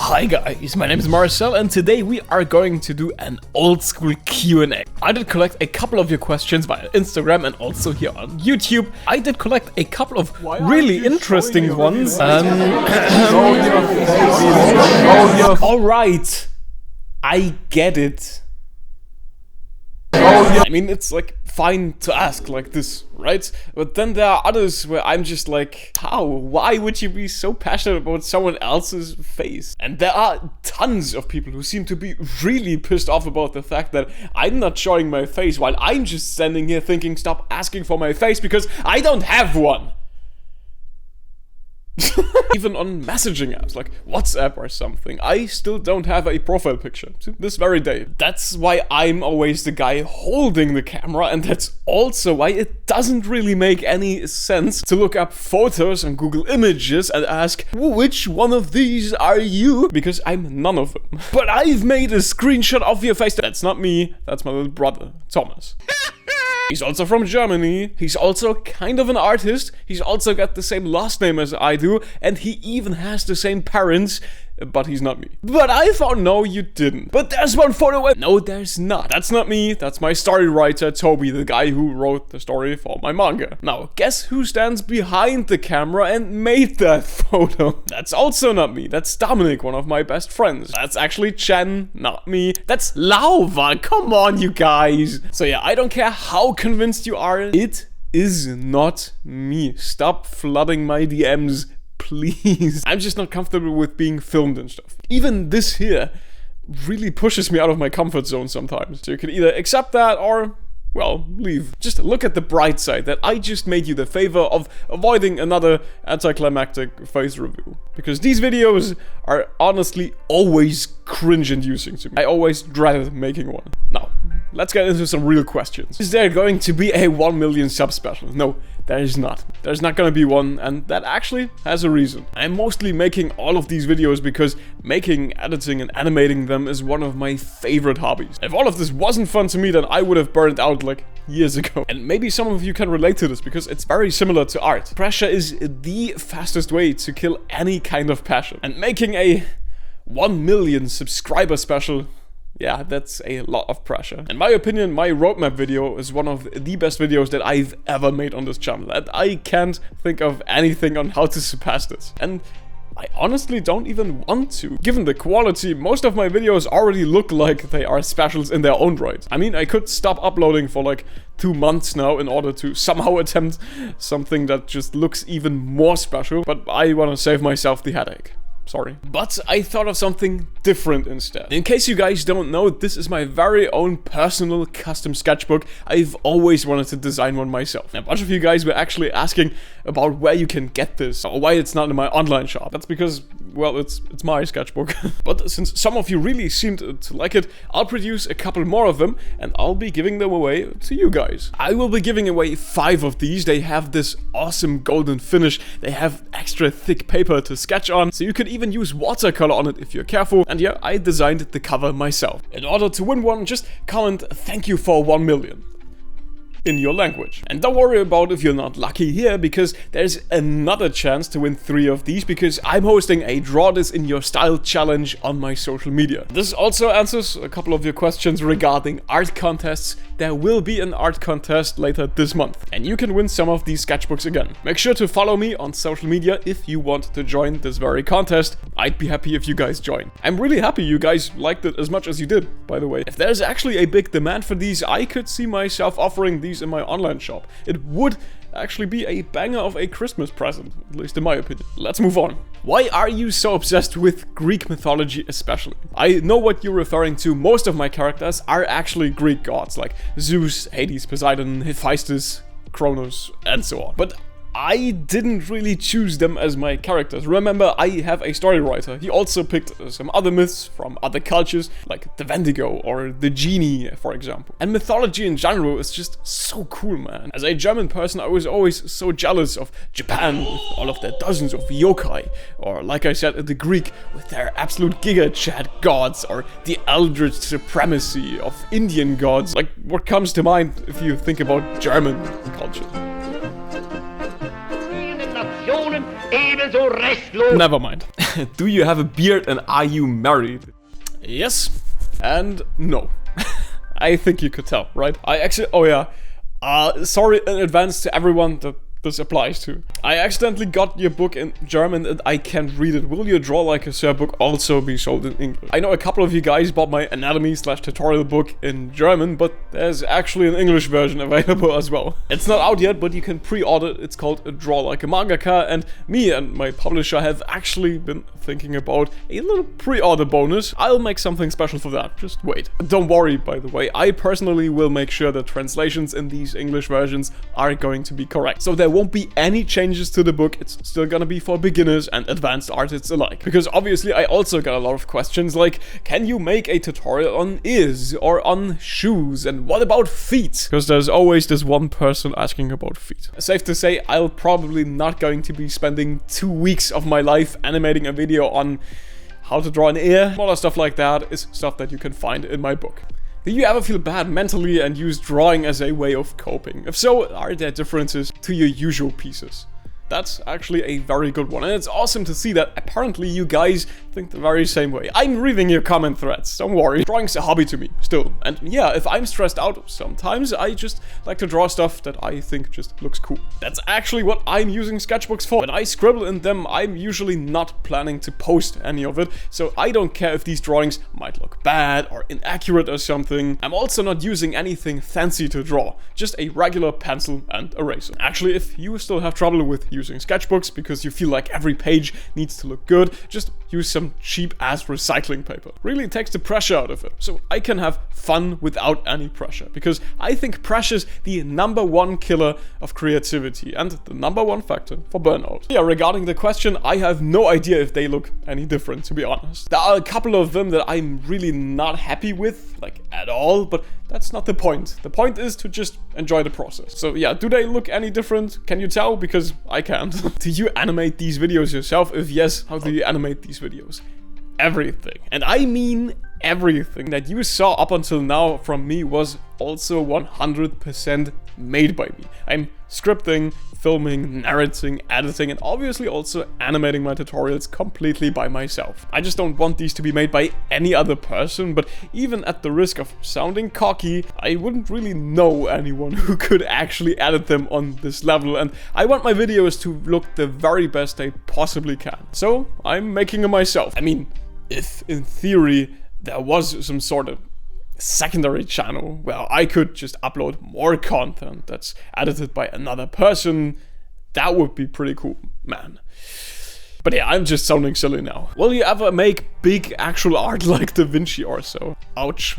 Hi guys, my name is Marcel and today we are going to do an old school Q&A. I did collect a couple of your questions via Instagram and also here on YouTube. I did collect a couple of really interesting ones. Alright, I get it. I mean, it's like fine to ask like this, right? But then there are others where I'm just like, how? Why would you be so passionate about someone else's face? And there are tons of people who seem to be really pissed off about the fact that I'm not showing my face while I'm just standing here thinking, stop asking for my face because I don't have one. Even on messaging apps like WhatsApp or something, I still don't have a profile picture to this very day. That's why I'm always the guy holding the camera, and that's also why it doesn't really make any sense to look up photos on Google Images and ask, which one of these are you? Because I'm none of them. But I've made a screenshot of your face. That's not me, that's my little brother, Thomas. He's also from Germany, he's also kind of an artist, he's also got the same last name as I do, and he even has the same parents, but he's not me. But I thought, no, you didn't. But there's one photo. No, there's not. That's not me. That's my story writer, Toby, the guy who wrote the story for my manga. Now, guess who stands behind the camera and made that photo? That's also not me. That's Dominic, one of my best friends. That's actually Chen, not me. That's Lava. Come on, you guys. So yeah, I don't care how convinced you are. It is not me. Stop flooding my DMs. Please. I'm just not comfortable with being filmed and stuff. Even this here really pushes me out of my comfort zone sometimes. So you can either accept that or, well, leave. Just look at the bright side that I just made you the favor of avoiding another anticlimactic face review. Because these videos are honestly always cringe-inducing to me. I always dreaded making one. Now, let's get into some real questions. Is there going to be a 1 million sub special? No, there is not. There's not gonna be one, and that actually has a reason. I'm mostly making all of these videos because making, editing, and animating them is one of my favorite hobbies. If all of this wasn't fun to me, then I would have burned out like years ago. And maybe some of you can relate to this because it's very similar to art. Pressure is the fastest way to kill any kind of passion. And making a 1 million subscriber special, yeah, that's a lot of pressure. In my opinion, my roadmap video is one of the best videos that I've ever made on this channel, and I can't think of anything on how to surpass this. And I honestly don't even want to. Given the quality, most of my videos already look like they are specials in their own right. I mean, I could stop uploading for like 2 months now in order to somehow attempt something that just looks even more special, but I want to save myself the headache. Sorry. But I thought of something different instead. In case you guys don't know, this is my very own personal custom sketchbook. I've always wanted to design one myself. A bunch of you guys were actually asking about where you can get this or why it's not in my online shop. That's because, well, it's my sketchbook. But since some of you really seemed to like it, I'll produce a couple more of them and I'll be giving them away to you guys. I will be giving away 5 of these. They have this awesome golden finish. They have extra thick paper to sketch on, so you could even use watercolor on it if you're careful. And yeah, I designed the cover myself. In order to win one, just comment "thank you for 1 million" in your language. And don't worry about if you're not lucky here, because there's another chance to win 3 of these, because I'm hosting a Draw This in Your Style challenge on my social media. This also answers a couple of your questions regarding art contests. There will be an art contest later this month, and you can win some of these sketchbooks again. Make sure to follow me on social media if you want to join this very contest. I'd be happy if you guys join. I'm really happy you guys liked it as much as you did, by the way. If there's actually a big demand for these, I could see myself offering these in my online shop. It would actually be a banger of a Christmas present, at least in my opinion. Let's move on. Why are you so obsessed with Greek mythology especially? I know what you're referring to. Most of my characters are actually Greek gods, like Zeus, Hades, Poseidon, Hephaestus, Kronos, and so on. But I didn't really choose them as my characters. Remember, I have a story writer. He also picked some other myths from other cultures, like the Wendigo or the genie, for example. And mythology in general is just so cool, man. As a German person, I was always so jealous of Japan with all of their dozens of yokai, or like I said, the Greek with their absolute giga-chat gods, or the eldritch supremacy of Indian gods. Like, what comes to mind if you think about German culture? Never mind. Do you have a beard and are you married? Yes and no. I think you could tell, right? I actually, oh yeah, sorry in advance to everyone that this applies to. I accidentally got your book in German and I can't read it. Will your DrawlikeaSir book also be sold in English? I know a couple of you guys bought my anatomy/tutorial book in German, but there's actually an English version available as well. It's not out yet, but you can pre-order it. It's called Draw Like a Mangaka, and me and my publisher have actually been thinking about a little pre-order bonus. I'll make something special for that. Just wait. Don't worry, by the way. I personally will make sure the translations in these English versions are going to be correct. So there won't be any changes to the book. It's still gonna be for beginners and advanced artists alike. Because obviously I also got a lot of questions like, can you make a tutorial on ears or on shoes? And what about feet? Because there's always this one person asking about feet. Safe to say, I'll probably not going to be spending 2 weeks of my life animating a video on how to draw an ear. Smaller stuff like that is stuff that you can find in my book. Do you ever feel bad mentally and use drawing as a way of coping? If so, are there differences to your usual pieces? That's actually a very good one, and it's awesome to see that apparently you guys think the very same way. I'm reading your comment threads, don't worry. Drawing's a hobby to me, still. And yeah, if I'm stressed out, sometimes I just like to draw stuff that I think just looks cool. That's actually what I'm using sketchbooks for. When I scribble in them, I'm usually not planning to post any of it, so I don't care if these drawings might look bad or inaccurate or something. I'm also not using anything fancy to draw, just a regular pencil and eraser. Actually, if you still have trouble with using sketchbooks because you feel like every page needs to look good, just use some cheap ass recycling paper. Really takes the pressure out of it, so I can have fun without any pressure, because I think pressure's the #1 killer of creativity and the #1 factor for burnout. Yeah, regarding the question, I have no idea if they look any different, to be honest. There are a couple of them that I'm really not happy with, like at all, but that's not the point. The point is to just enjoy the process. So yeah, do they look any different? Can you tell? Because I can't. Do you animate these videos yourself? If yes, how do you animate these videos? Everything. And I mean everything that you saw up until now from me was also 100% made by me. I'm scripting, filming, narrating, editing, and obviously also animating my tutorials completely by myself. I just don't want these to be made by any other person, but even at the risk of sounding cocky, I wouldn't really know anyone who could actually edit them on this level, and I want my videos to look the very best they possibly can. So I'm making them myself. I mean, if in theory there was some sort of secondary channel where I could just upload more content that's edited by another person, that would be pretty cool, man. But yeah, I'm just sounding silly now. Will you ever make big actual art like Da Vinci or so? Ouch.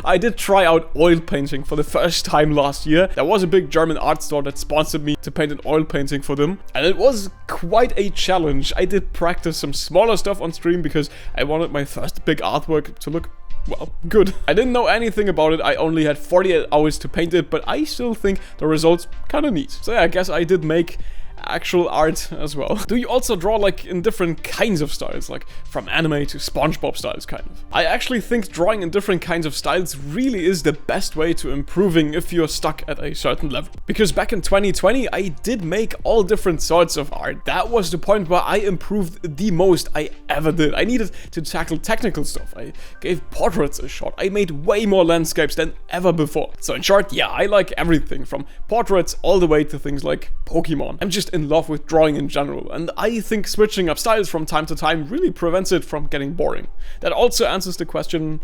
I did try out oil painting for the first time last year. There was a big German art store that sponsored me to paint an oil painting for them, and it was quite a challenge. I did practice some smaller stuff on stream because I wanted my first big artwork to look, well, good. I didn't know anything about it. I only had 48 hours to paint it, but I still think the results kind of neat. So yeah, I guess I did make actual art as well. Do you also draw like in different kinds of styles, like from anime to SpongeBob styles kind of? I actually think drawing in different kinds of styles really is the best way to improving if you're stuck at a certain level. Because back in 2020, I did make all different sorts of art. That was the point where I improved the most I ever did. I needed to tackle technical stuff. I gave portraits a shot. I made way more landscapes than ever before. So in short, yeah, I like everything from portraits all the way to things like Pokemon. I'm just in love with drawing in general, and I think switching up styles from time to time really prevents it from getting boring. That also answers the question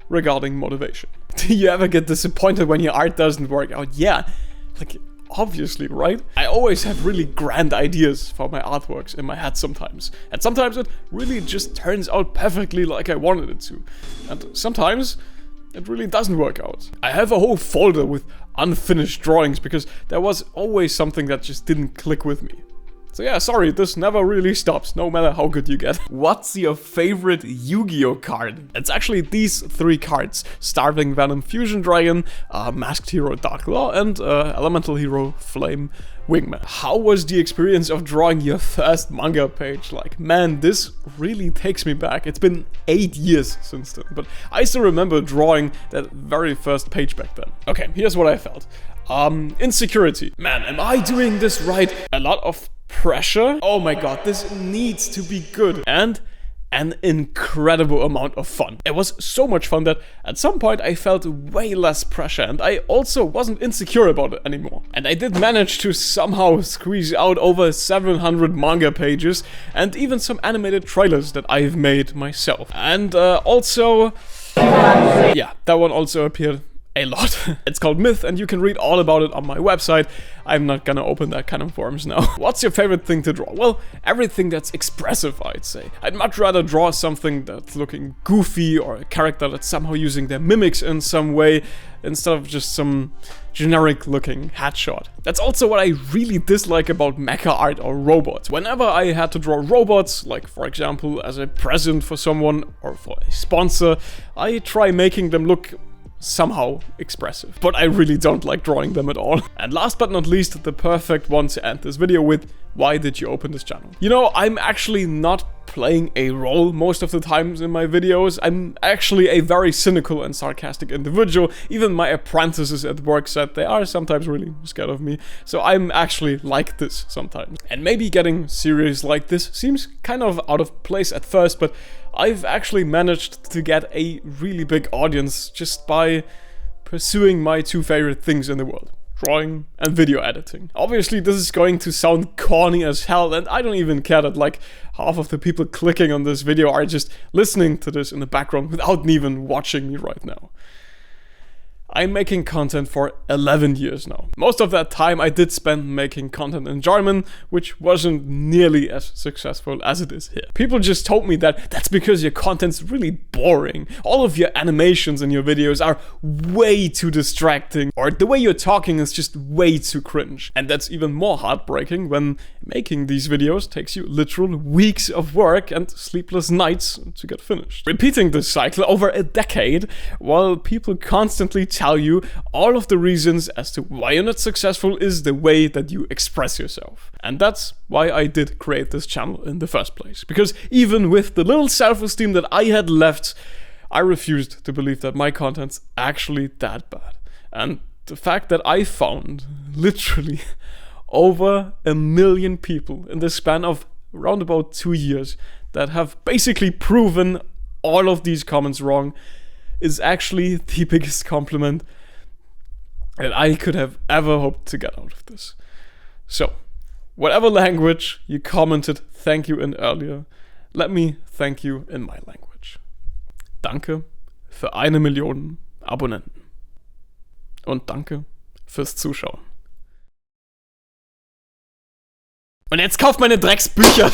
regarding motivation. Do you ever get disappointed when your art doesn't work out? Yeah, like obviously, right? I always have really grand ideas for my artworks in my head sometimes, and sometimes it really just turns out perfectly like I wanted it to, and sometimes it really doesn't work out. I have a whole folder with unfinished drawings because there was always something that just didn't click with me. So yeah, sorry, this never really stops, no matter how good you get. What's your favorite YuGiOh card? It's actually these 3 cards: Starving Venom Fusion Dragon, Masked Hero Dark Law, and Elemental Hero Flame Wingman. How was the experience of drawing your first manga page like? Man, this really takes me back. It's been 8 years since then, but I still remember drawing that very first page back then. Okay, here's what I felt. Insecurity. Man, am I doing this right? A lot of pressure. Oh my god, this needs to be good. And an incredible amount of fun. It was so much fun that at some point I felt way less pressure, and I also wasn't insecure about it anymore. And I did manage to somehow squeeze out over 700 manga pages and even some animated trailers that I've made myself. And also, yeah, that one also appeared a lot. It's called Myth, and you can read all about it on my website. I'm not gonna open that kind of forums now. What's your favorite thing to draw? Well, everything that's expressive, I'd say. I'd much rather draw something that's looking goofy or a character that's somehow using their mimics in some way instead of just some generic looking headshot. That's also what I really dislike about mecha art or robots. Whenever I had to draw robots, like for example as a present for someone or for a sponsor, I try making them look somehow expressive. But I really don't like drawing them at all. And last but not least, the perfect one to end this video with: why did you open this channel? You know, I'm actually not playing a role most of the times in my videos. I'm actually a very cynical and sarcastic individual. Even my apprentices at work said they are sometimes really scared of me. So I'm actually like this sometimes. And maybe getting serious like this seems kind of out of place at first, but I've actually managed to get a really big audience just by pursuing my two favorite things in the world: drawing and video editing. Obviously this is going to sound corny as hell, and I don't even care that like half of the people clicking on this video are just listening to this in the background without even watching me right now. I'm making content for 11 years now. Most of that time I did spend making content in German, which wasn't nearly as successful as it is here. People just told me that that's because your content's really boring. All of your animations in your videos are way too distracting, or the way you're talking is just way too cringe. And that's even more heartbreaking when making these videos takes you literal weeks of work and sleepless nights to get finished. Repeating this cycle over a decade while people constantly tell you all of the reasons as to why you're not successful is the way that you express yourself. And that's why I did create this channel in the first place. Because even with the little self-esteem that I had left, I refused to believe that my content's actually that bad. And the fact that I found literally over 1 million people in the span of around about 2 years that have basically proven all of these comments wrong is actually the biggest compliment that I could have ever hoped to get out of this. So, whatever language you commented thank you in earlier, let me thank you in my language. Danke für 1 Million Abonnenten. Und danke fürs Zuschauen. Und jetzt kauft meine Drecksbücher!